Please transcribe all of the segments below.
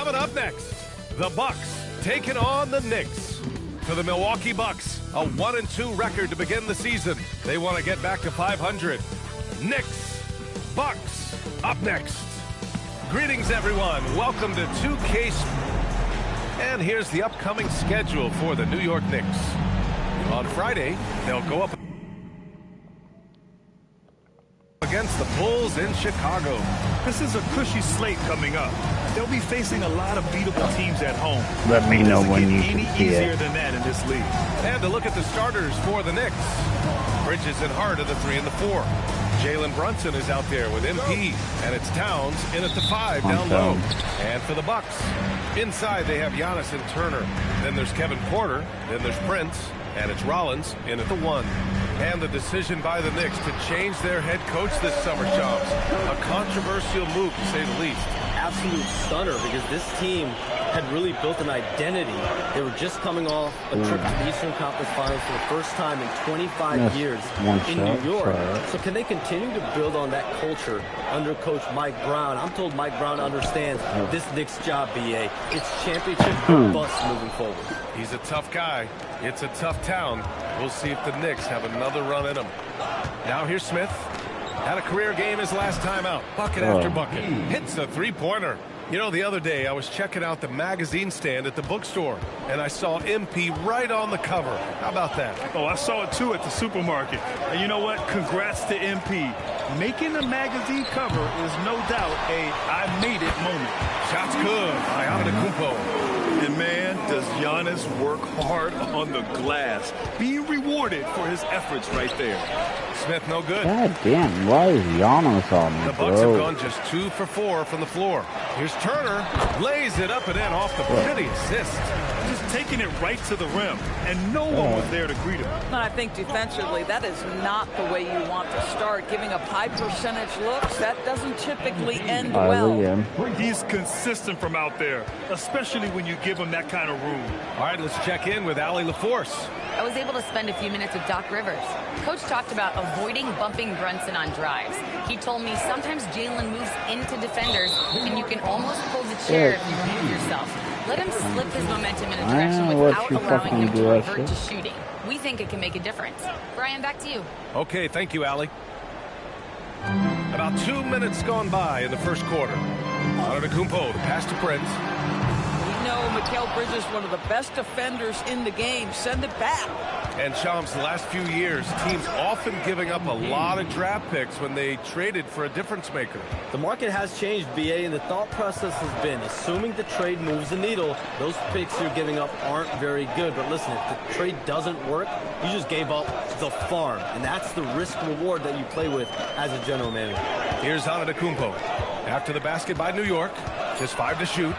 Coming up next, the Bucks taking on the Knicks. For the Milwaukee Bucks, a 1-2 record to begin the season. They want to get back to 500. Knicks, Bucks, up next. Greetings, everyone. Welcome to 2K. And here's the upcoming schedule for the New York Knicks. On Friday, they'll go up against the Bulls in Chicago. This is a cushy slate coming up. They'll be facing a lot of beatable teams at home. Let me know when you any can see easier it. than that in this league. And to look at the starters for the Knicks. Bridges and Hart are the 3 and the 4. Jalen Brunson is out there with MP, and it's Towns in at the 5 down low. And for the Bucks, inside they have Giannis and Turner. Then there's Kevin Porter. Then there's Prince, and it's Rollins in at the 1. And the decision by the Knicks to change their head coach this summer, Shams. A controversial move, to say the least. Absolute stunner, because this team had really built an identity. They were just coming off a trip to the Eastern Conference Finals for the first time in 25 years in New York. So can they continue to build on that culture under Coach Mike Brown? I'm told Mike Brown understands this Knicks job, BA. It's championship or bust moving forward. He's a tough guy. It's a tough town. We'll see if the Knicks have another run in them. Now here's Smith. Had a career game his last time out. Bucket after bucket. Hits a three-pointer. You know, the other day I was checking out the magazine stand at the bookstore, and I saw MP right on the cover. How about that? Oh, I saw it too at the supermarket. And you know what? Congrats to MP. Making the magazine cover is no doubt a I made it moment. Shots good by Antetokounmpo. And man, does Giannis work hard on the glass. Being rewarded for his efforts right there. Smith no good. God damn, why is Giannis on me, The Bucks have gone just 2 for 4 from the floor. Here's Turner. Lays it up and in off the pretty assist. Just taking it right to the rim, and no one was there to greet him. And I think defensively, that is not the way you want to start. Giving up high percentage looks, that doesn't typically end well. He's consistent from out there, especially when you give him that kind of room. All right, let's check in with Allie LaForce. I was able to spend a few minutes with Doc Rivers. Coach talked about avoiding bumping Brunson on drives. He told me sometimes Jalen moves into defenders, and you can almost pull the chair if you remove yourself. Let him slip his momentum in a direction without allowing him to revert to shooting. We think it can make a difference. Brian, back to you. Okay, thank you, Allie. About 2 minutes gone by in the first quarter. Antetokounmpo, the pass to Prince. We know Mikal Bridges, one of the best defenders in the game. Send it back. And Shams, the last few years, teams often giving up a lot of draft picks when they traded for a difference maker. The market has changed, BA, and the thought process has been, assuming the trade moves the needle, those picks you're giving up aren't very good. But listen, if the trade doesn't work, you just gave up the farm. And that's the risk-reward that you play with as a general manager. Here's Antetokounmpo. After the basket by New York, just 5 to shoot.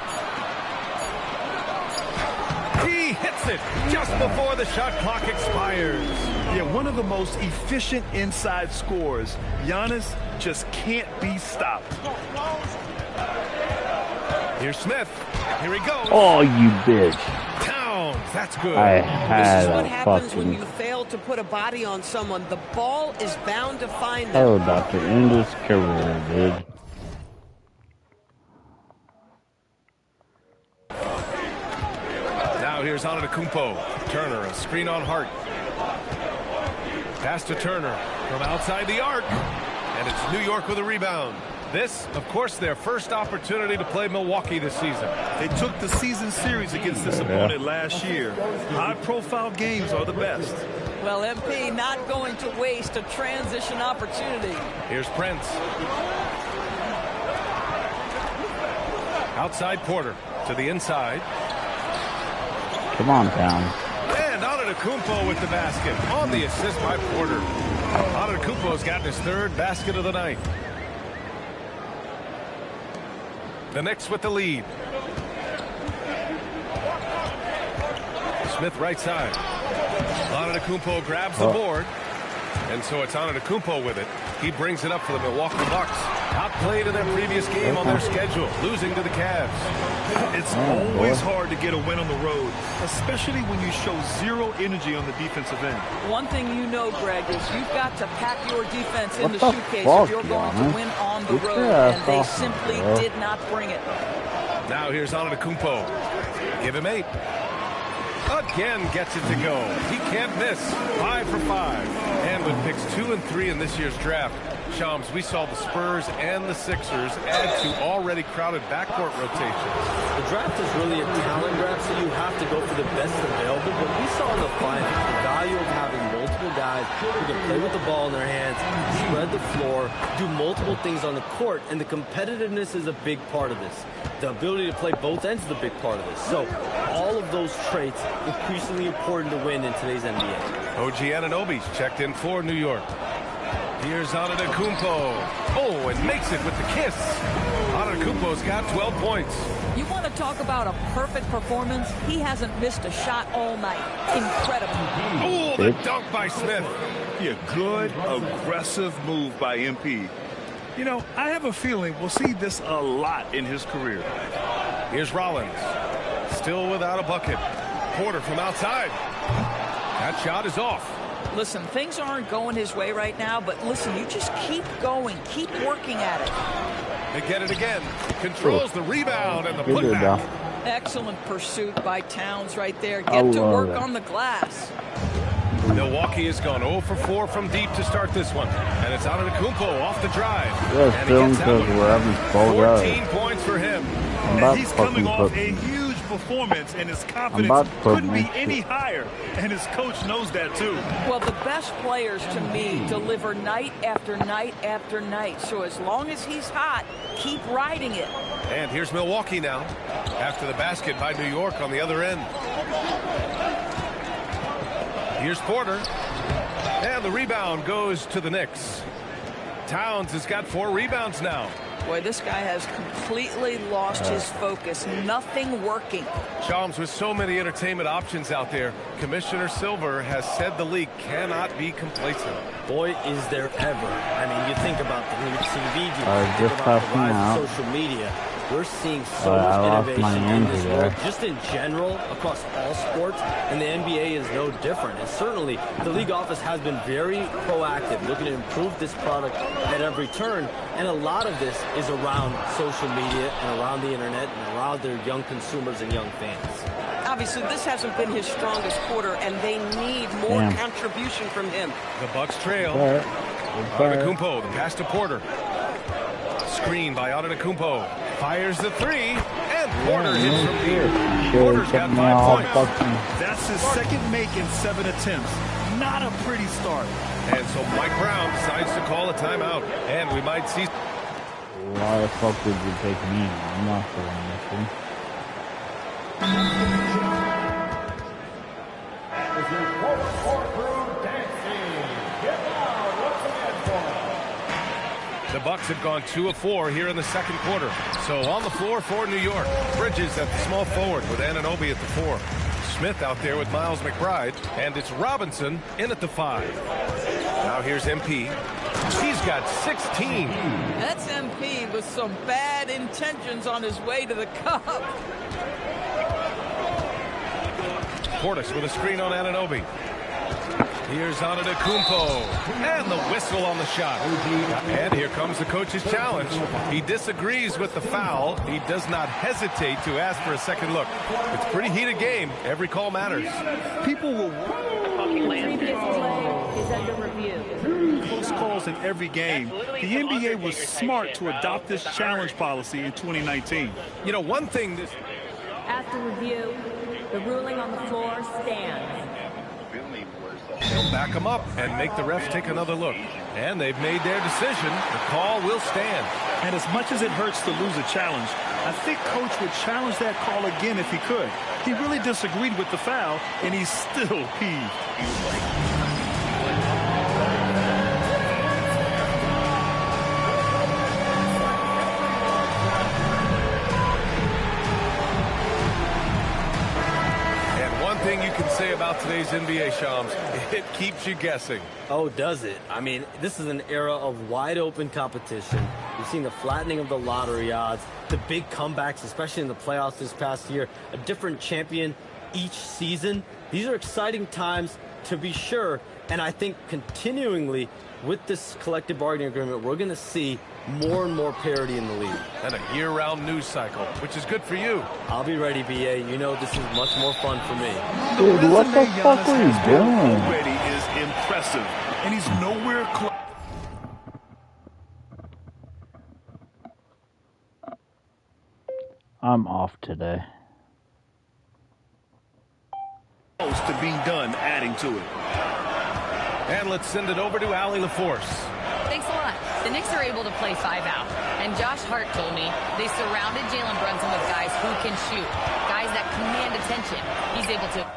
He hits it just before the shot clock expires. Yeah, one of the most efficient inside scorers. Giannis just can't be stopped. Here's Smith. Here he goes. Oh, you bitch. Towns. That's good. I This had is what a happens when fucking... you fail to put a body on someone. The ball is bound to find them. Oh, Dr. Endless career, dude. Now here's Antetokounmpo. Turner, a screen on Hart. Pass to Turner from outside the arc. And it's New York with a rebound. This, of course, their first opportunity to play Milwaukee this season. They took the season series against this opponent last year. High-profile games are the best. Well, MP not going to waste a transition opportunity. Here's Prince. Outside Porter to the inside. Come on, Town. And Antetokounmpo with the basket on the assist by Porter. Antetokounmpo's gotten his 3rd basket of the night. The Knicks with the lead. Smith right side. Antetokounmpo grabs the board. And so it's Antetokounmpo with it. He brings it up for the Milwaukee Bucks. Outplayed in their previous game on their schedule, losing to the Cavs. It's always hard to get a win on the road, especially when you show zero energy on the defensive end. One thing you know, Greg, is you've got to pack your defense in the suitcase if you're going to win on the road, and they simply did not bring it. Now here's Antetokounmpo. Give him 8. Again gets it to go. He can't miss. 5 for 5. And with picks 2 and 3 in this year's draft, Shams, we saw the Spurs and the Sixers add to already crowded backcourt rotations. The draft is really a talent draft, so you have to go for the best available. But we saw in the finals the value of having multiple guys who can play with the ball in their hands, spread the floor, do multiple things on the court, and the competitiveness is a big part of this. The ability to play both ends is a big part of this. So all of those traits increasingly important to win in today's NBA. OG Anunoby's checked in for New York. Here's Antetokounmpo. Oh, and makes it with the kiss. Antetokounmpo's got 12 points. You want to talk about a perfect performance? He hasn't missed a shot all night. Incredible. Oh, the dunk by Smith. Yeah, good, aggressive move by MP. You know, I have a feeling we'll see this a lot in his career. Here's Rollins. Still without a bucket. Porter from outside. That shot is off. Listen, things aren't going his way right now, but listen, you just keep going. Keep working at it. They get it again. Controls the rebound and the putback. Excellent pursuit by Towns right there. Get to work on the glass. Milwaukee has gone 0 for 4 from deep to start this one. And it's Antetokounmpo off the drive. Yes, and he gets that one. 14 points for him. And he's coming off a huge performance, and his confidence couldn't be any higher. And his coach knows that, too. Well, the best players, to me, deliver night after night after night. So as long as he's hot, keep riding it. And here's Milwaukee now, after the basket by New York on the other end. Here's Porter. And the rebound goes to the Knicks. Towns has got 4 rebounds now. Boy, this guy has completely lost his focus. Nothing working. Shams, with so many entertainment options out there, Commissioner Silver has said the league cannot be complacent. Boy, is there ever. I mean, you think about the new TV deals, just think about the rise out. of social media. We're seeing so much innovation in this world, just in general, across all sports, and the NBA is no different. And certainly, the league office has been very proactive, looking to improve this product at every turn, and a lot of this is around social media and around the internet and around their young consumers and young fans. Obviously, this hasn't been his strongest quarter, and they need more contribution from him. The Bucks trail. Antetokounmpo, the pass to Porter. Screen by Antetokounmpo. Fires the 3, and Porter hits from deep. Porter's got 5 points. That's his second make in 7 attempts. Not a pretty start. And so Mike Brown decides to call a timeout, and we might see. Why the fuck did you take me? I'm not feeling this one. The Bucks have gone 2 of 4 here in the second quarter. So on the floor for New York. Bridges at the small forward with Anunoby at the 4. Smith out there with Miles McBride. And it's Robinson in at the 5. Now here's MP. He's got 16. That's MP with some bad intentions on his way to the cup. Portis with a screen on Anunoby. Here's Antetokounmpo, and the whistle on the shot. And here comes the coach's challenge. He disagrees with the foul. He does not hesitate to ask for a second look. It's a pretty heated game. Every call matters. People will Previous play is under review. close calls in every game. The NBA was smart to adopt this challenge policy in 2019. You know, one thing... After review, the ruling on the floor stands. They'll back them up and make the refs take another look. And they've made their decision. The call will stand. And as much as it hurts to lose a challenge, I think Coach would challenge that call again if he could. He really disagreed with the foul, and he's still peeved. Thing you can say about today's NBA, Shams, it keeps you guessing. Oh, does it? I mean, this is an era of wide open competition. We've seen the flattening of the lottery odds, the big comebacks, especially in the playoffs this past year, a different champion each season. These are exciting times to be sure, And I think continually with this collective bargaining agreement, we're going to see more and more parity in the league. And a year-round news cycle, which is good for you. I'll be ready, BA. You know this is much more fun for me. Dude, what the fuck are you doing? Already is impressive, and he's nowhere close I'm off today. to being done adding to it. And let's send it over to Allie LaForce. Thanks a lot. The Knicks are able to play 5 out. And Josh Hart told me they surrounded Jalen Brunson with guys who can shoot, guys that command attention. He's able to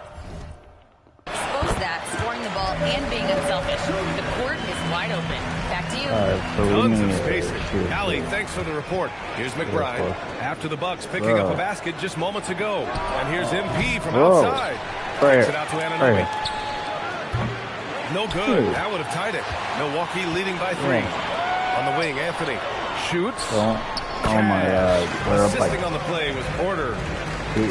expose that, scoring the ball and being unselfish. The court is wide open. Back to you. Tons of spacing. Allie, thanks for the report. Here's McBride. After the Bucks picking up a basket just moments ago. And here's MP from outside. Takes it out to Anunoby. No good. That would have tied it. Milwaukee leading by 3. On the wing, Anthony shoots. Oh my God. Assisting on the play was Porter.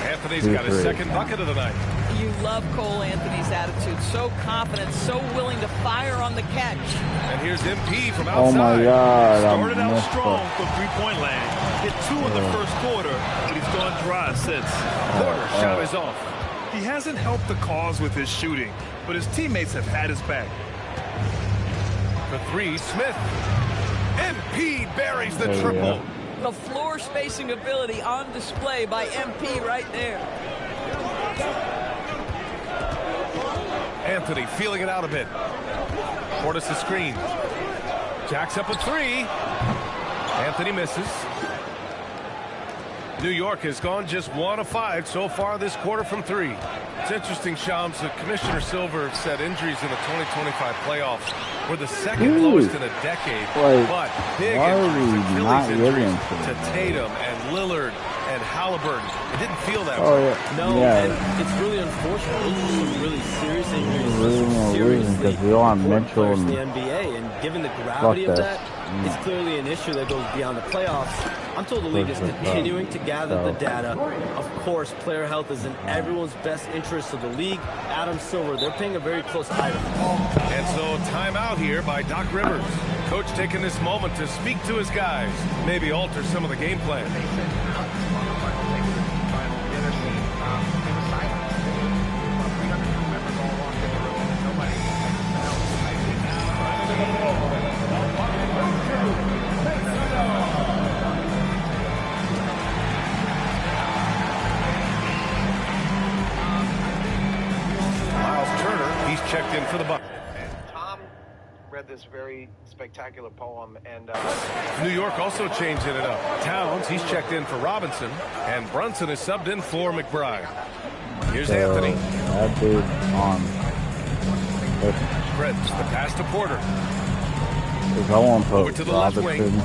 Anthony's got his second bucket of the night. You love Cole Anthony's attitude. So confident, so willing to fire on the catch. And here's MP from outside. Oh my God. Started out strong for three-point land. Hit 2 in the first quarter, but he's gone dry since. Porter's shot is off. He hasn't helped the cause with his shooting, but his teammates have had his back. For 3, Smith. MP buries the triple. The floor spacing ability on display by MP right there. Anthony feeling it out a bit. Portis the screen. Jacks up a 3. Anthony misses. New York has gone just 1 of 5 so far this quarter from 3. It's interesting, Shams, that Commissioner Silver said injuries in the 2025 playoffs were the second lowest in a decade. But big injuries, Achilles injuries to Tatum and Lillard and Halliburton. It didn't feel that way. And it's really unfortunate. Those are some really serious injuries. Because we all have Mitchell in the NBA, and given the gravity of that, it's clearly an issue that goes beyond the playoffs. I'm told the league is continuing to gather the data. Of course, player health is in everyone's best interest of the league. Adam Silver, they're paying a very close eye to. And so timeout here by Doc Rivers. Coach taking this moment to speak to his guys, maybe alter some of the game plan. Checked in for the Bucks. And Tom read this very spectacular poem, and New York also changing it up. Towns, he's checked in for Robinson, and Brunson is subbed in for McBride. Here's Anthony. That dude on. Spreads the pass to Porter. I want to put over to the left wing.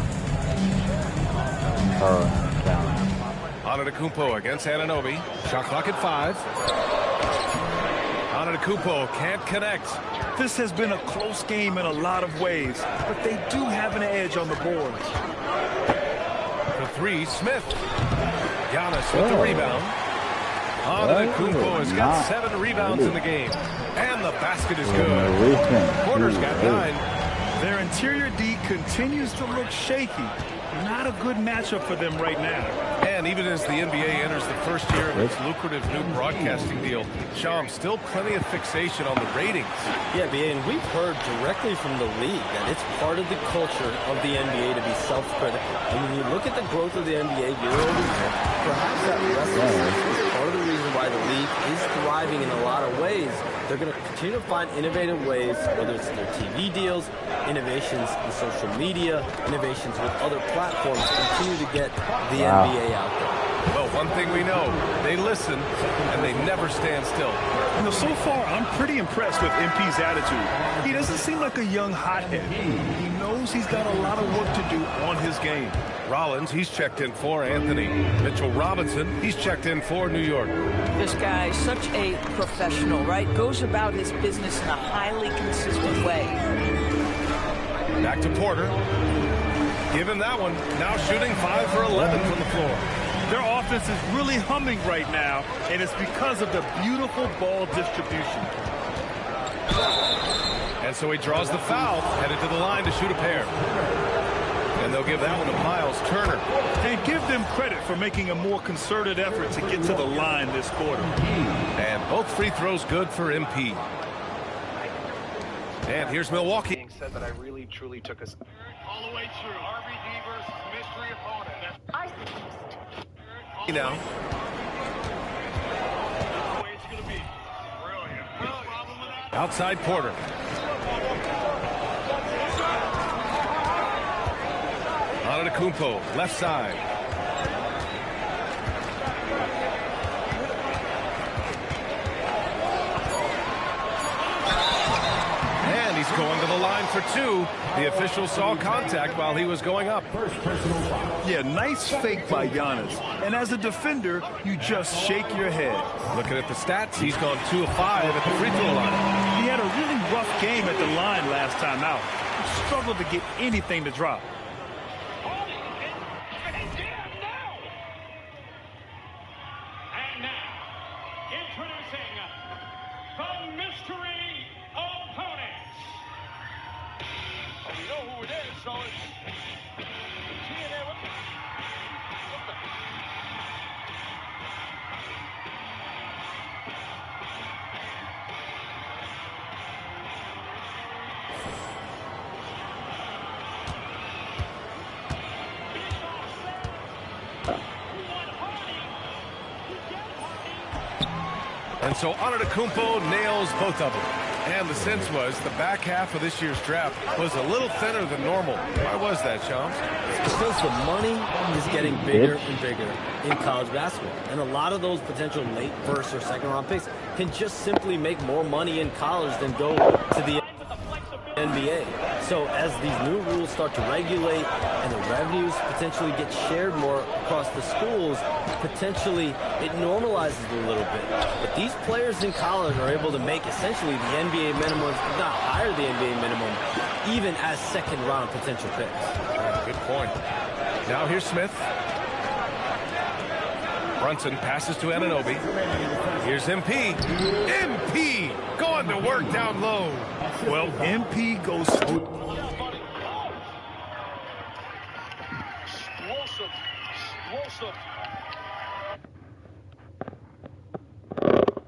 Down. Antetokounmpo against Anunoby. Shot clock at 5. Antetokounmpo can't connect. This has been a close game in a lot of ways, but they do have an edge on the boards. For 3, Smith. Giannis with the rebound. Antetokounmpo has got 7 rebounds in the game. And the basket is good. Porter's got 9. Their interior D continues to look shaky. Not a good matchup for them right now. And even as the NBA enters the first year of its lucrative new broadcasting deal, Sham, still plenty of fixation on the ratings. Yeah, BA, and we've heard directly from the league that it's part of the culture of the NBA to be self-critical. And when you look at the growth of the NBA year over year, perhaps that restlessness is part of the reason why the league is thriving in a lot of ways. They're going to continue to find innovative ways, whether it's their TV deals, innovations in social media, innovations with other platforms, to continue to get the NBA out there. Well, one thing we know, they listen and they never stand still. You know, so far, I'm pretty impressed with MP's attitude. He doesn't seem like a young hothead. He knows he's got a lot of work to do on his game. Rollins, he's checked in for Anthony. Mitchell Robinson, he's checked in for New York. This guy, such a professional, right? Goes about his business in a highly consistent way. Back to Porter. Give him that one. Now shooting 5 for 11 from the floor. Their offense is really humming right now, and it's because of the beautiful ball distribution. And so he draws the foul, headed to the line to shoot a pair. And they'll give that one to Miles Turner. And give them credit for making a more concerted effort to get to the line this quarter. And both free throws good for MP. And here's Milwaukee. Being said that I really, truly took us all the way through. RBD versus mystery opponent. Now. It's going to be brilliant. No problem with that. Outside Porter. Antetokounmpo, left side. And he's going to the line for two. The official saw contact while he was going up. Yeah, nice fake by Giannis. And as a defender, you just shake your head. Looking at the stats, he's gone 2 of 5 at the free throw line. He had a really rough game at the line last time out. He struggled to get anything to drop. And so Antetokounmpo nails both of them. And the sense was the back half of this year's draft was a little thinner than normal. Why was that, Shams? Because the money is getting bigger and bigger in college basketball. And a lot of those potential late first or second round picks can just simply make more money in college than go to the NBA. So as these new rules start to regulate and the revenues potentially get shared more across the schools, potentially it normalizes it a little bit. But these players in college are able to make essentially the NBA minimum, if not higher the NBA minimum, even as second round potential picks. Good point. Now here's Smith. Brunson passes to Anunoby. Here's MP. MP going to work down low. Well, MP goes through.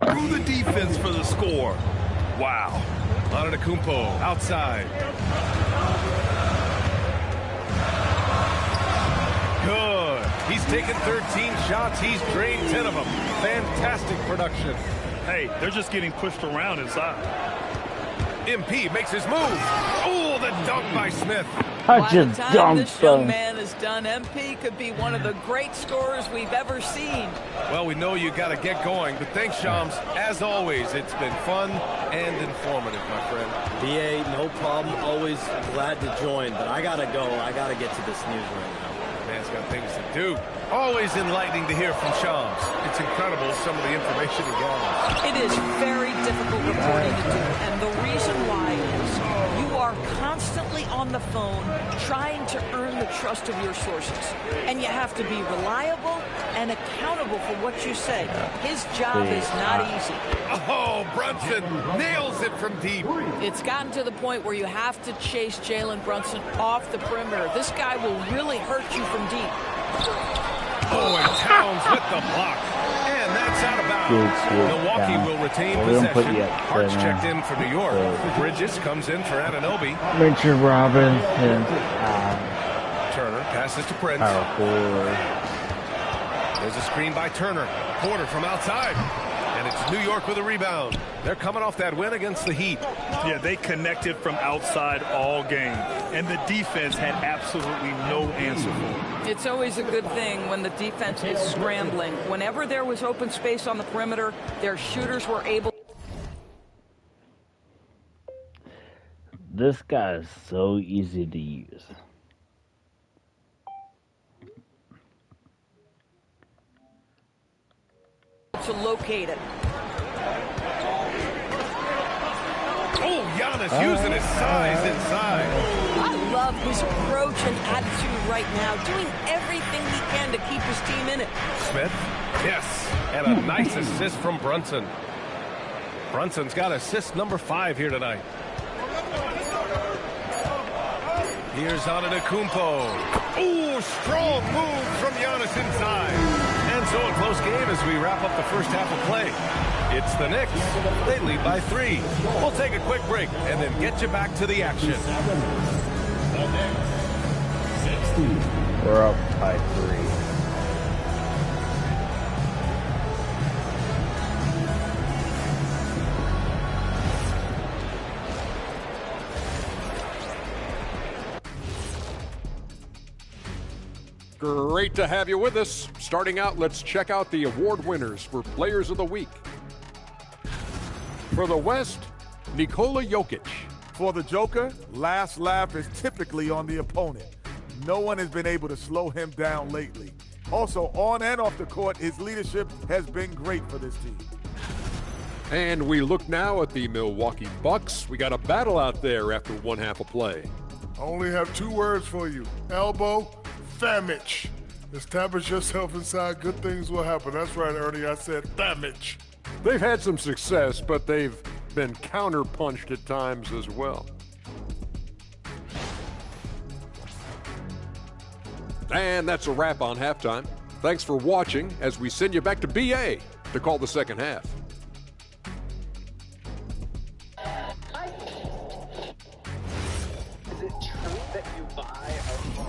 Through the defense for the score. Wow. Antetokounmpo outside. Good. He's taken 13 shots. He's drained 10 of them. Fantastic production. Hey, they're just getting pushed around inside. MP makes his move. Oh, the dunk by Smith. By the time this young man is done, MP could be one of the great scorers we've ever seen. Well, we know you got to get going, but thanks, Shams. As always, it's been fun and informative, my friend. BA, no problem. Always glad to join, but I got to go. I got to get to this news right now. Man's got things to do. Always enlightening to hear from Shams. It's incredible some of the information he gathers. It is very difficult reporting to do, and the reason why is you are constantly on the phone trying to earn the trust of your sources. And you have to be reliable and accountable for what you say. His job is not easy. Oh, Brunson nails it from deep. It's gotten to the point where you have to chase Jalen Brunson off the perimeter. This guy will really hurt you from deep. Oh, and Towns with the block. And that's out of bounds. Milwaukee will retain possession. Hart's checked in for New York. Bridges comes in for Anunoby. Richard Robinson. Turner passes to Prince. There's a screen by Turner. Porter from outside. And it's New York with a rebound. They're coming off that win against the Heat. Yeah, they connected from outside all game. And the defense had absolutely no answer for it. It's always a good thing when the defense is scrambling. Whenever there was open space on the perimeter, their shooters were able. This guy is so easy to use. To locate it. Oh, Giannis using his size inside. I love his approach and attitude right now, doing everything he can to keep his team in it. Smith, yes, and a nice assist from Brunson. Brunson's got assist number 5 here tonight. Here's Antetokounmpo. Ooh, strong move from Giannis inside. And so a close game as we wrap up the first half of play. It's the Knicks. They lead by 3. We'll take a quick break and then get you back to the action. We're up by 3. Great to have you with us. Starting out, let's check out the award winners for Players of the Week. For the West, Nikola Jokic. For the Joker, last laugh is typically on the opponent. No one has been able to slow him down lately. Also, on and off the court, his leadership has been great for this team. And we look now at the Milwaukee Bucks. We got a battle out there after one half of play. I only have 2 words for you. Elbow, damage. Establish yourself inside, good things will happen. That's right, Ernie, I said damage. They've had some success, but they've been counter-punched at times as well. And that's a wrap on halftime. Thanks for watching as we send you back to BA to call the second half. Is it true that you buy a home?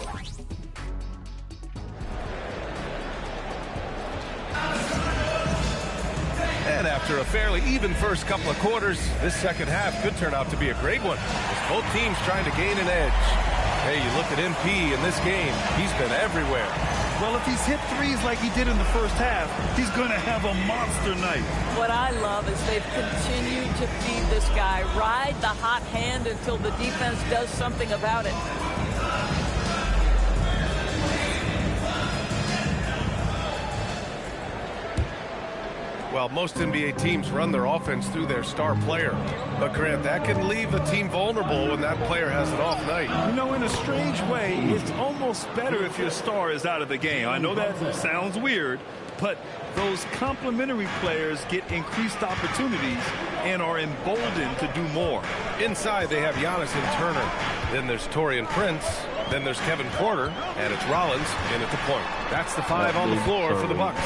And after a fairly even first couple of quarters, this second half could turn out to be a great one, with both teams trying to gain an edge. Hey, you look at MP in this game, he's been everywhere. Well, if he's hit threes like he did in the first half, he's going to have a monster night. What I love is they've continued to feed this guy, ride the hot hand until the defense does something about it. Well, most NBA teams run their offense through their star player. But, Grant, that can leave a team vulnerable when that player has an off night. You know, in a strange way, it's almost better if your star is out of the game. I know that sounds weird, but those complementary players get increased opportunities and are emboldened to do more. Inside, they have Giannis and Turner. Then there's Taurean Prince. Then there's Kevin Porter, and it's Rollins in at the point. That's the 5 on the floor for the Bucks.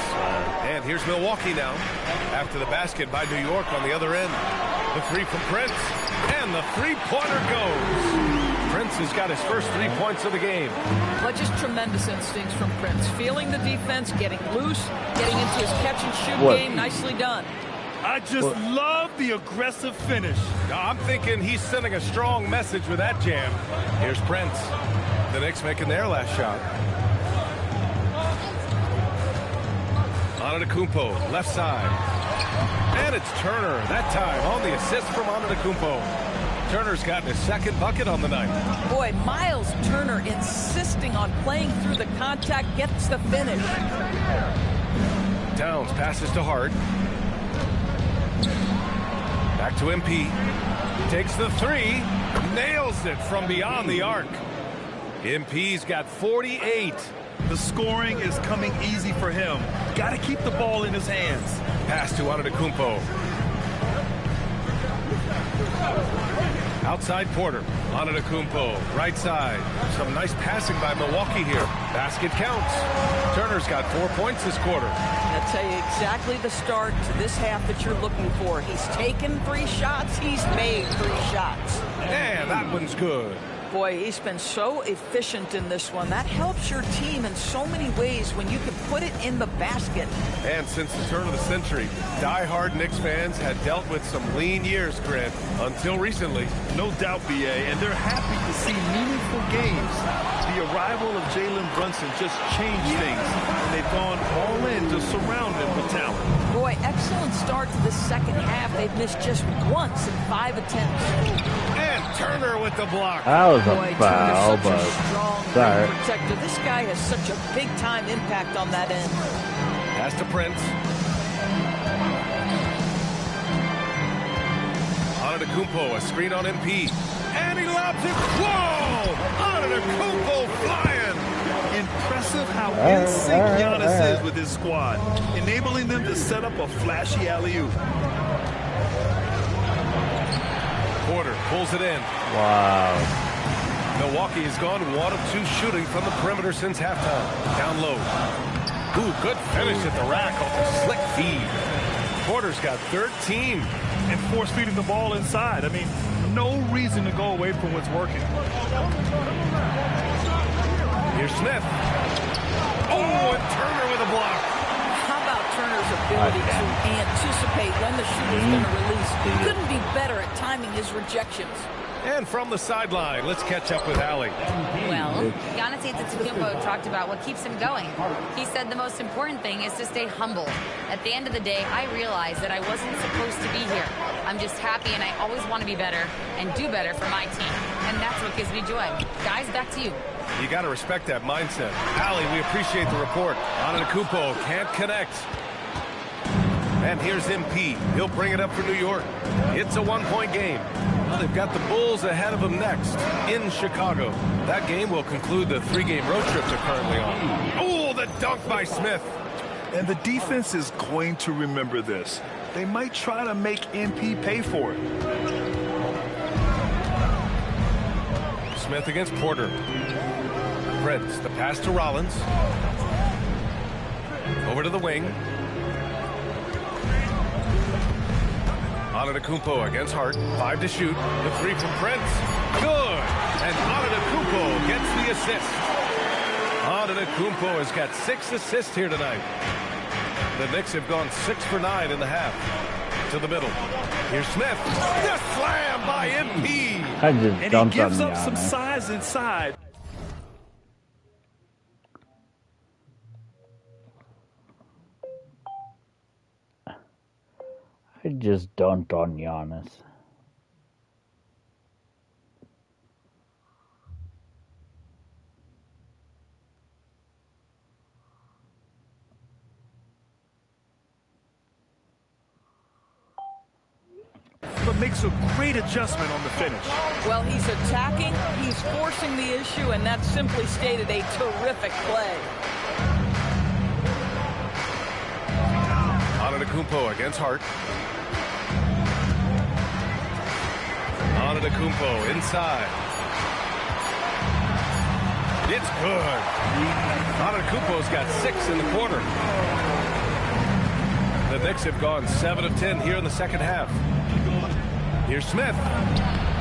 And here's Milwaukee now, after the basket by New York on the other end. The 3 from Prince, and the 3-pointer goes. Prince has got his first 3 points of the game. But just tremendous instincts from Prince. Feeling the defense, getting loose, getting into his catch-and-shoot game. Nicely done. I just love the aggressive finish. I'm thinking he's sending a strong message with that jam. Here's Prince. The Knicks making their last shot. Antetokounmpo, left side. And it's Turner, that time on the assist from Antetokounmpo. Turner's gotten his second bucket on the night. Boy, Miles Turner insisting on playing through the contact, gets the finish. Towns passes to Hart. Back to MP. Takes the 3. Nails it from beyond the arc. MP's got 48. The scoring is coming easy for him. Got to keep the ball in his hands. Pass to Antetokounmpo. Outside Porter. Antetokounmpo, right side. Some nice passing by Milwaukee here. Basket counts. Turner's got 4 points this quarter. I'll tell you exactly the start to this half that you're looking for. He's taken 3 shots. He's made 3 shots. And that one's good. Boy, he's been so efficient in this one. That helps your team in so many ways when you can put it in the basket. And since the turn of the century, die-hard Knicks fans had dealt with some lean years, Grant, until recently. No doubt, BA, and they're happy to see meaningful games. The arrival of Jalen Brunson just changed things, and they've gone all in to surround him with talent. Boy, excellent start to the second half. They've missed just once in 5 attempts. And Turner with the block. That was Boy, a foul, Turner's such but a strong sorry. rim protector. This guy has such a big-time impact on that end. Pass to Prince. Antetokounmpo, a screen on MP. And he lobs it. Whoa! Antetokounmpo flying. Impressive how in sync Giannis is with his squad, enabling them to set up a flashy alley-oop. Porter pulls it in. Wow. Milwaukee has gone 1 of 2 shooting from the perimeter since halftime. Down low. Ooh, good finish at the rack off a slick feed. Porter's got 13. And force feeding the ball inside. I mean, no reason to go away from what's working. Here's Smith. Oh, and Turner with a block. How about Turner's ability to anticipate when the shooter's going to release? He couldn't be better at timing his rejections. And from the sideline, let's catch up with Allie. Well, Giannis Antetokounmpo talked about what keeps him going. He said the most important thing is to stay humble. At the end of the day, I realized that I wasn't supposed to be here. I'm just happy, and I always want to be better and do better for my team. And that's what gives me joy. Guys, back to you. You got to respect that mindset. Allie, we appreciate the report. Antetokounmpo can't connect. And here's MP. He'll bring it up for New York. It's a 1-point game. Well, they've got the Bulls ahead of them next in Chicago. That game will conclude the 3-game road trip they're currently on. Oh, the dunk by Smith. And the defense is going to remember this. They might try to make MP pay for it. Smith against Porter. Prince, the pass to Rollins. Over to the wing. Antetokounmpo against Hart. 5 to shoot. The 3 from Prince. Good. And Antetokounmpo gets the assist. Antetokounmpo has got 6 assists here tonight. The Knicks have gone 6 for 9 in the half. To the middle. Here's Smith. The slam by MP. And he gives up some size inside. I just dunked on Giannis. But makes a great adjustment on the finish. Well, he's attacking, he's forcing the issue, and that simply stated a terrific play. Antetokounmpo against Hart. Antetokounmpo inside. It's good. Antetokounmpo's got 6 in the quarter. The Knicks have gone 7 of 10 here in the second half. Here's Smith.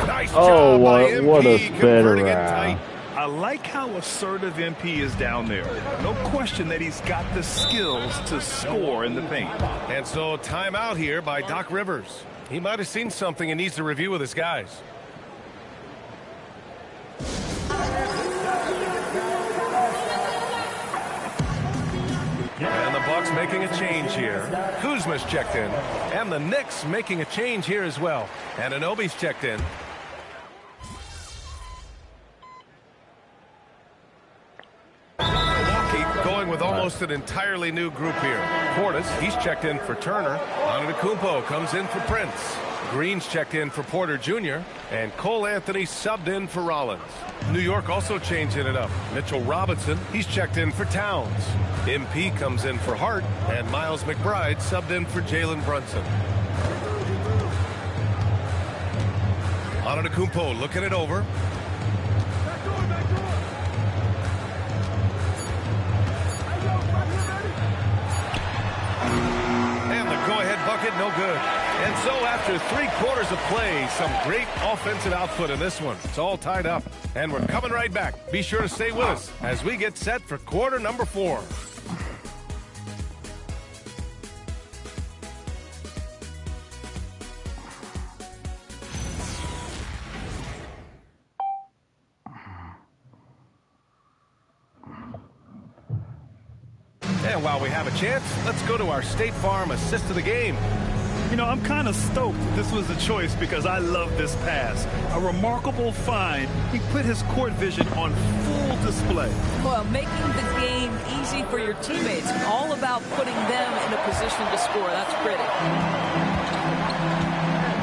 Nice job by MP, what a converting it tight. I like how assertive MP is down there. No question that he's got the skills to score in the paint. And so timeout here by Doc Rivers. He might have seen something and needs to review with his guys. And the Bucks making a change here. Kuzma's checked in. And the Knicks making a change here as well. And Anunoby's checked in. Going with almost an entirely new group here. Portis, he's checked in for Turner. Antetokounmpo comes in for Prince. Green's checked in for Porter Jr. And Cole Anthony subbed in for Rollins. New York also changing it up. Mitchell Robinson, he's checked in for Towns. MP comes in for Hart. And Miles McBride subbed in for Jalen Brunson. Antetokounmpo looking it over. Bucket, no good. And so after 3 quarters of play, some great offensive output in this one. It's all tied up. And we're coming right back. Be sure to stay with us as we get set for quarter number 4. And while we have a chance, let's go to our State Farm assist of the game. You know, I'm kind of stoked this was a choice because I love this pass. A remarkable find. He put his court vision on full display. Well, making the game easy for your teammates. All about putting them in a position to score. That's pretty.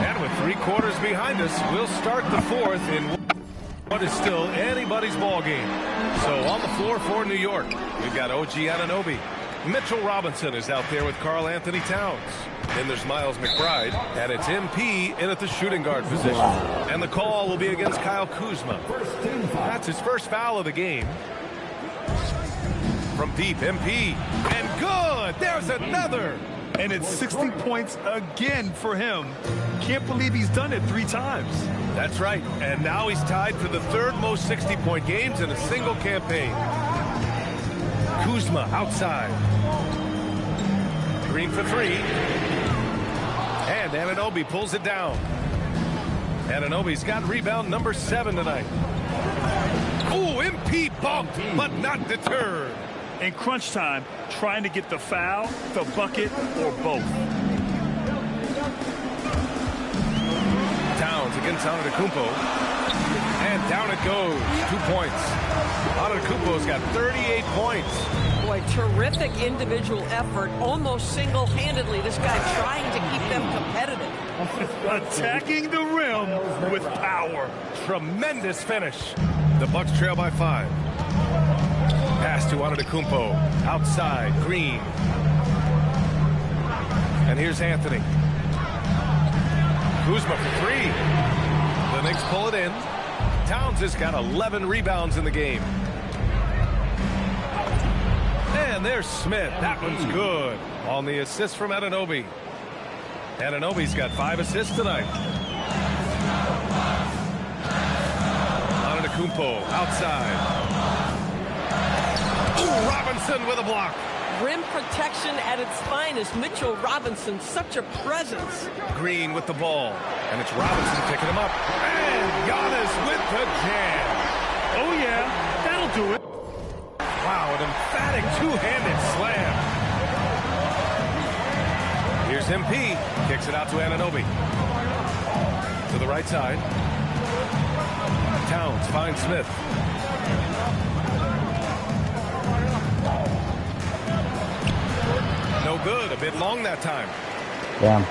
And with 3 quarters behind us, we'll start the 4th in what is still anybody's ball game. So on the floor for New York, we've got OG Anunoby. Mitchell Robinson is out there with Karl Anthony Towns. Then there's Miles McBride, and it's MP in at the shooting guard position. And the call will be against Kyle Kuzma. That's his first foul of the game. From deep, MP, and good! There's another! And it's 60 points again for him. Can't believe he's done it 3 times. That's right, and now he's tied for the third most 60-point games in a single campaign. Kuzma outside. Green for 3. And Anunoby pulls it down. Anunoby's got rebound number 7 tonight. Oh, MP bumped, but not deterred. In crunch time, trying to get the foul, the bucket, or both. Towns against Antetokounmpo. And down it goes. 2 points. Antetokounmpo's got 38 points. Boy, terrific individual effort. Almost single-handedly, this guy trying to keep them competitive. Attacking the rim with power. Tremendous finish. The Bucks trail by 5. Pass to Antetokounmpo. Outside, Green. And here's Anthony. Kuzma for 3. The Knicks pull it in. Towns has got 11 rebounds in the game. And there's Smith. That one's good. On the assist from Anunoby. Anunoby's got 5 assists tonight. Antetokounmpo outside. Ooh, Robinson with a block. Rim protection at its finest. Mitchell Robinson, such a presence. Green with the ball. And it's Robinson picking him up. And Giannis with the jam. Oh, yeah, that'll do it. Wow, an emphatic two-handed slam. Here's MP. Kicks it out to Anunoby. To the right side. Towns finds Smith. No good. A bit long that time. Damn.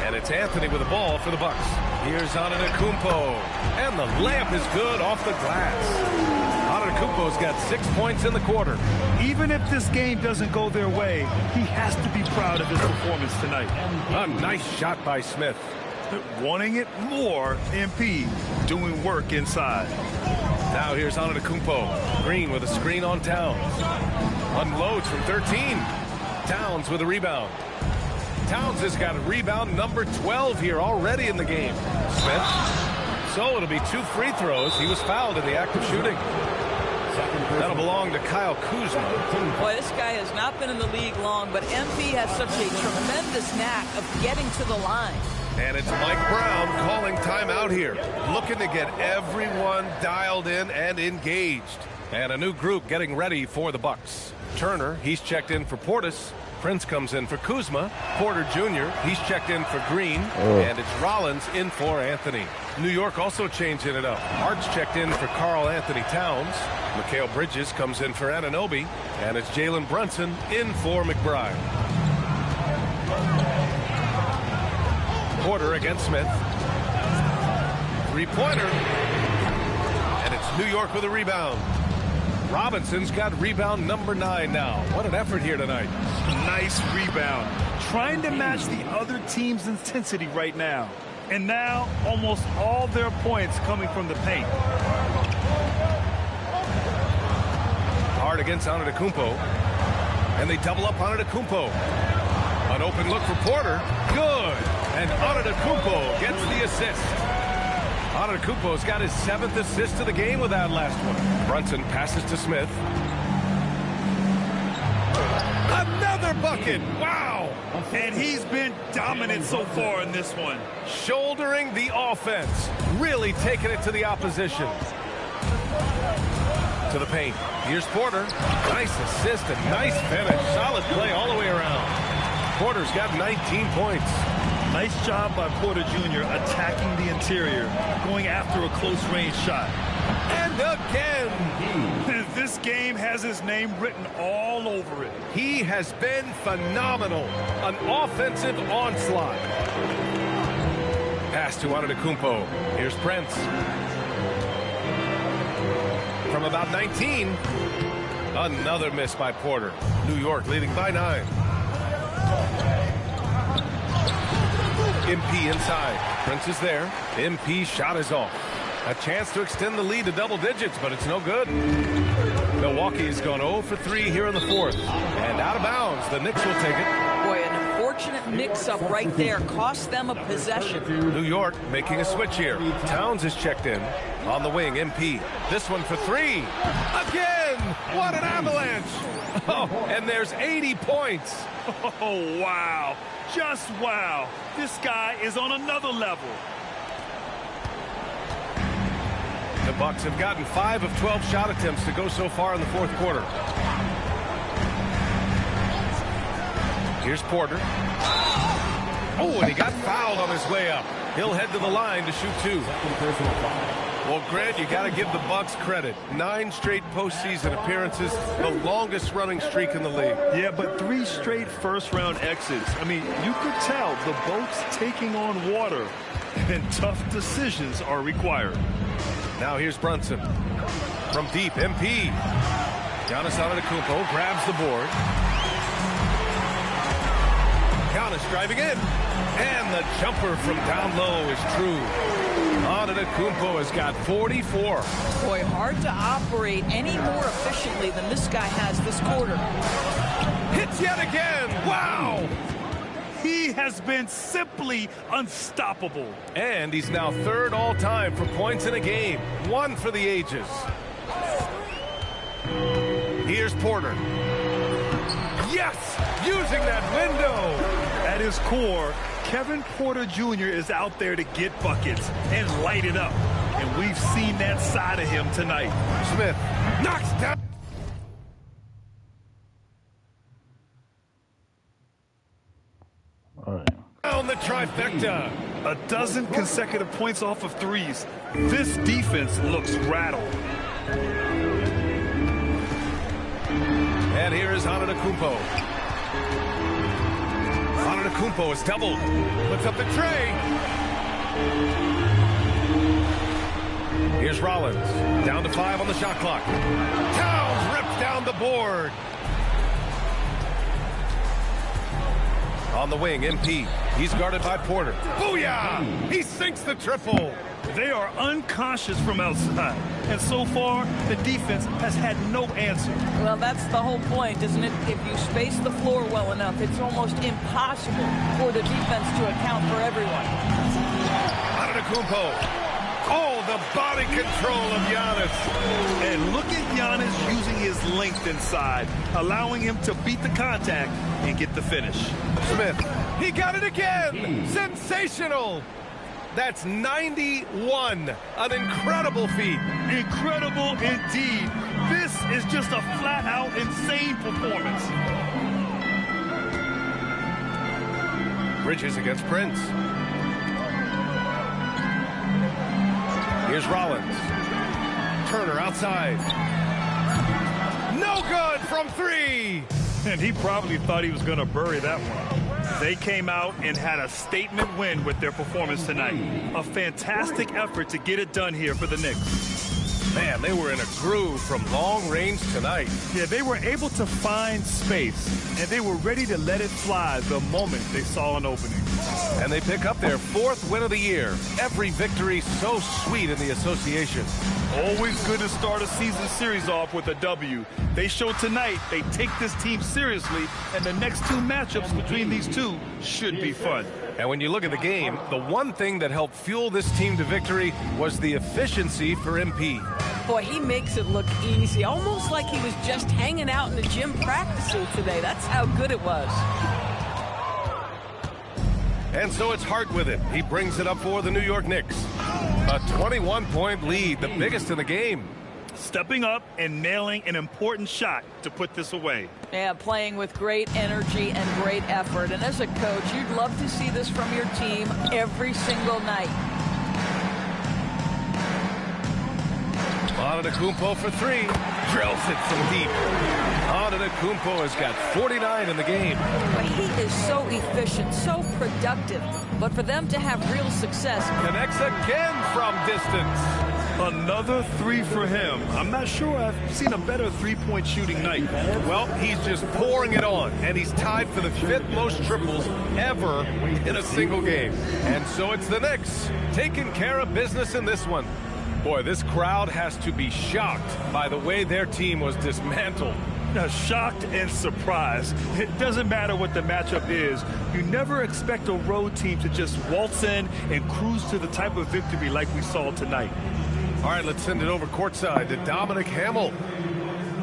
And it's Anthony with the ball for the Bucks. Here's Antetokounmpo. And the layup is good off the glass. Antetokounmpo's got 6 points in the quarter. Even if this game doesn't go their way, he has to be proud of his performance tonight. A nice shot by Smith. Wanting it more, MP doing work inside. Now here's Antetokounmpo. Green with a screen on Towns. Unloads from 13. Towns with a rebound. Towns has got a rebound number 12 here already in the game. Smith. So it'll be 2 free throws. He was fouled in the act of shooting. That'll belong to Kyle Kuzma. Boy, this guy has not been in the league long, but MP has such a tremendous knack of getting to the line. And it's Mike Brown calling timeout here. Looking to get everyone dialed in and engaged. And a new group getting ready for the Bucks. Turner, he's checked in for Portis. Prince comes in for Kuzma. Porter Jr., he's checked in for Green. And it's Rollins in for Anthony. New York also changing it up. Hart's checked in for Karl Anthony Towns. Mikal Bridges comes in for Anunoby. And it's Jalen Brunson in for McBride. Porter against Smith. 3-pointer. And it's New York with a rebound. Robinson's got rebound number 9 now. What an effort here tonight. Nice rebound. Trying to match the other team's intensity right now. And now, almost all their points coming from the paint. Hard against Antetokounmpo. And they double up Antetokounmpo. An open look for Porter. Good. And Antetokounmpo gets the assist. Antetokounmpo's got his 7th assist of the game with that last one. Brunson passes to Smith. Another bucket. Wow. And he's been dominant so far in this one. Shouldering the offense. Really taking it to the opposition. To the paint. Here's Porter. Nice assist and nice finish. Solid play all the way around. Porter's got 19 points. Nice job by Porter Jr. attacking the interior, going after a close-range shot. And again. This game has his name written all over it. He has been phenomenal. An offensive onslaught. Pass to Antetokounmpo. Here's Prince. From about 19. Another miss by Porter. New York leading by 9. MP inside. Prince is there. MP shot is off. A chance to extend the lead to double digits, but it's no good. Milwaukee's gone 0 for 3 here in the fourth. And out of bounds, the Knicks will take it. Boy, an unfortunate mix-up right there. Cost them a possession. New York making a switch here. Towns is checked in. On the wing, MP. This one for 3. Again! What an avalanche! Oh, and there's 80 points. Oh, wow. Just wow. This guy is on another level. The Bucks have gotten 5 of 12 shot attempts to go so far in the fourth quarter. Here's Porter. Oh, and he got fouled on his way up. He'll head to the line to shoot 2. Well, Grant, you got to give the Bucks credit. 9 straight postseason appearances, the longest running streak in the league. Yeah, but 3 straight first-round exits. I mean, you could tell the boat's taking on water, and tough decisions are required. Now here's Brunson. From deep, MP. Giannis Antetokounmpo grabs the board. Giannis driving in. And the jumper from down low is true. Antetokounmpo has got 44. Boy, hard to operate any more efficiently than this guy has this quarter. Hits yet again. Wow. He has been simply unstoppable. And he's now 3rd all-time for points in a game. 1 for the ages. Here's Porter. Yes! Using that window. At his core, Kevin Porter Jr. is out there to get buckets and light it up. And we've seen that side of him tonight. Smith knocks down. Down the trifecta. A dozen consecutive points off of threes. This defense looks rattled. And here is Antetokounmpo. Antetokounmpo is doubled. Puts up the tray. Here's Rollins. Down to 5 on the shot clock. Towns rips down the board. On the wing, MP. He's guarded by Porter. Booyah! He sinks the triple. They are unconscious from outside. And so far, the defense has had no answer. Well, that's the whole point, isn't it? If you space the floor well enough, it's almost impossible for the defense to account for everyone. Antetokounmpo. Oh, the body control of Giannis. And look at Giannis using his length inside, allowing him to beat the contact and get the finish. Smith, he got it again. Sensational. That's 91. An incredible feat. Incredible indeed. This is just a flat-out insane performance. Bridges against Prince. Here's Rollins. Turner outside. No good from 3. And he probably thought he was going to bury that one. They came out and had a statement win with their performance tonight. A fantastic effort to get it done here for the Knicks. Man, they were in a groove from long range tonight. Yeah, they were able to find space, and they were ready to let it fly the moment they saw an opening. And they pick up their 4th win of the year. Every victory so sweet in the association. Always good to start a season series off with a W. They showed tonight they take this team seriously, and the next 2 matchups between these two should be fun. And when you look at the game, the one thing that helped fuel this team to victory was the efficiency for MP. Boy, he makes it look easy, almost like he was just hanging out in the gym practicing today. That's how good it was. And so it's Hart with it. He brings it up for the New York Knicks. A 21-point lead, the biggest in the game. Stepping up and nailing an important shot to put this away. Yeah, playing with great energy and great effort. And as a coach, you'd love to see this from your team every single night. Antetokounmpo for 3. Drills it from deep. Antetokounmpo has got 49 in the game. But he is so efficient, so productive. But for them to have real success. Connects again from distance. Another three for him. I'm not sure I've seen a better three-point shooting night. Well, he's just pouring it on, and he's tied for the 5th most triples ever in a single game. And so it's the Knicks taking care of business in this one. Boy, this crowd has to be shocked by the way their team was dismantled. Shocked and surprised. It doesn't matter what the matchup is. You never expect a road team to just waltz in and cruise to the type of victory like we saw tonight. All right, let's send it over courtside to Dominic Hamill.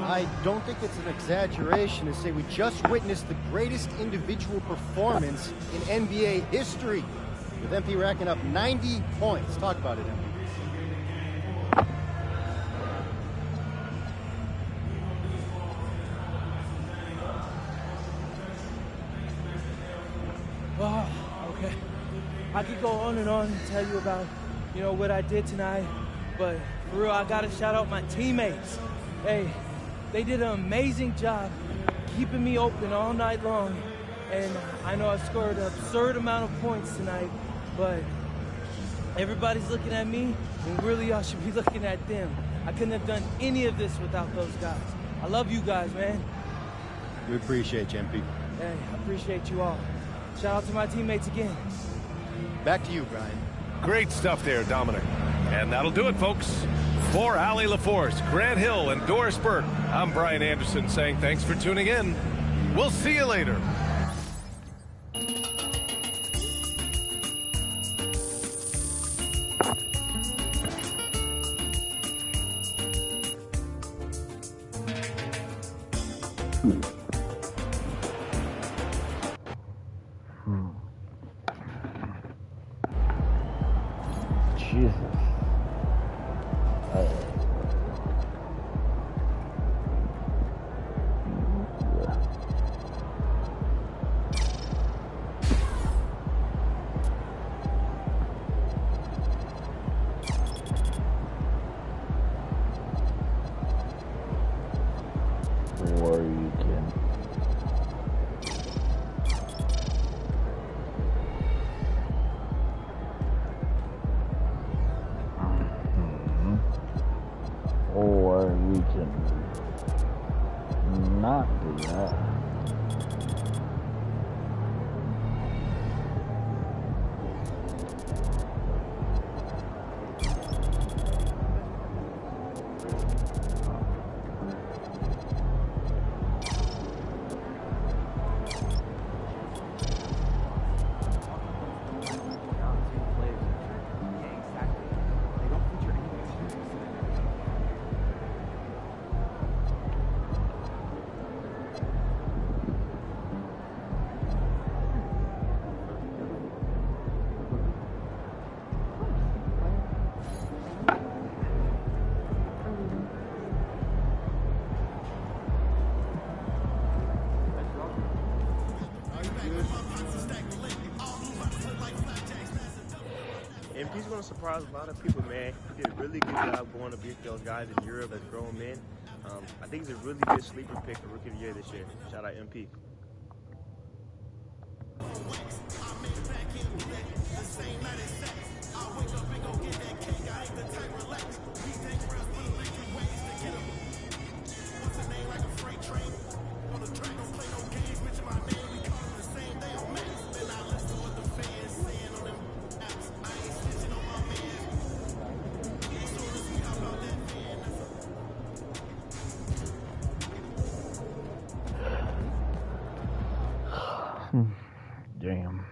I don't think it's an exaggeration to say we just witnessed the greatest individual performance in NBA history, with MP racking up 90 points. Talk about it, MP. Oh, okay. I could go on and tell you about, what I did tonight, but for real, I gotta shout out my teammates. Hey, they did an amazing job keeping me open all night long, and I know I scored an absurd amount of points tonight, but everybody's looking at me, and really y'all should be looking at them. I couldn't have done any of this without those guys. I love you guys, man. We appreciate you, MP. Hey, I appreciate you all. Shout out to my teammates again. Back to you, Brian. Great stuff there, Dominic. And that'll do it, folks. For Allie LaForce, Grant Hill, and Doris Burke, I'm Brian Anderson saying thanks for tuning in. We'll see you later. Jesus. Or you can. Or we can not do that. MP's going to surprise a lot of people, man. He did a really good job going to beat those guys in Europe as grown men. I think he's a really good sleeper pick for Rookie of the Year this year. Shout out MP. Damn.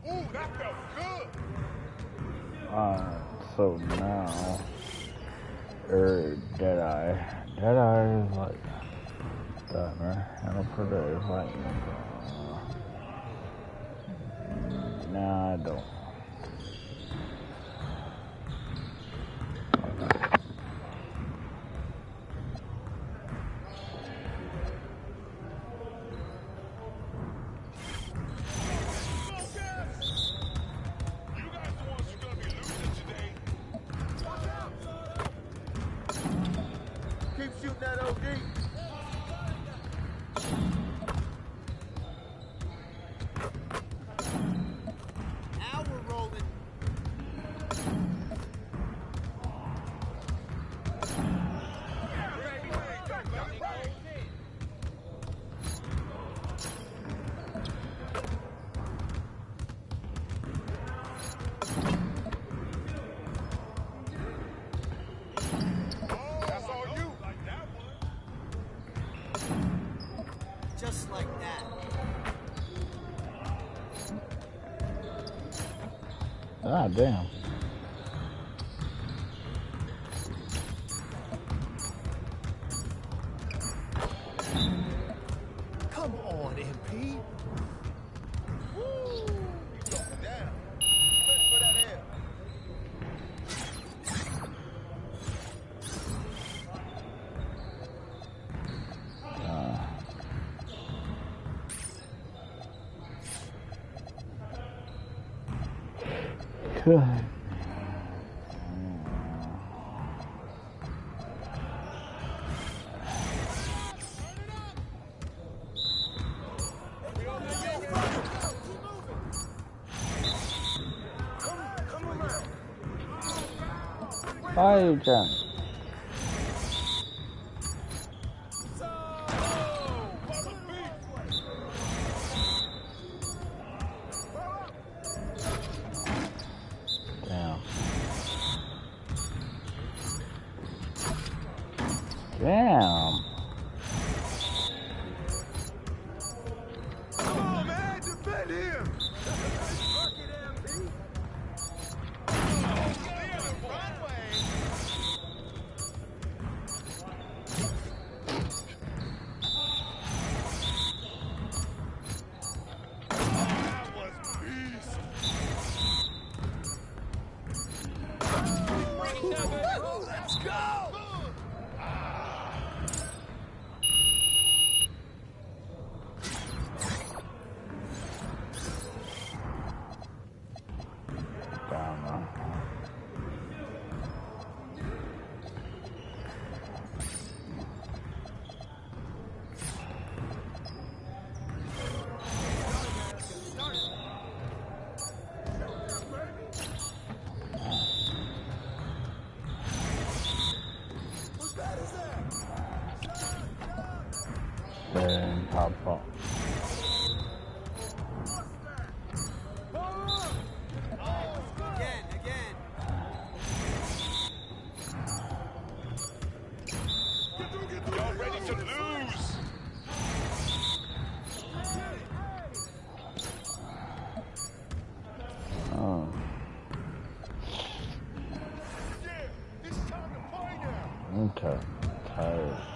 Ooh, that felt good. So now, Deadeye is like done, and a Predator is like, nah, I don't. Keep shooting that OD. Now we're rolling. Ah, damn. Come on, MP. Woo! Down. Ready for that air. Good. Fire jump. Damn. Damn. Come on, man, defend him. Let's go! Then pop pop. Y'all ready to lose? Oh. Okay. Tired.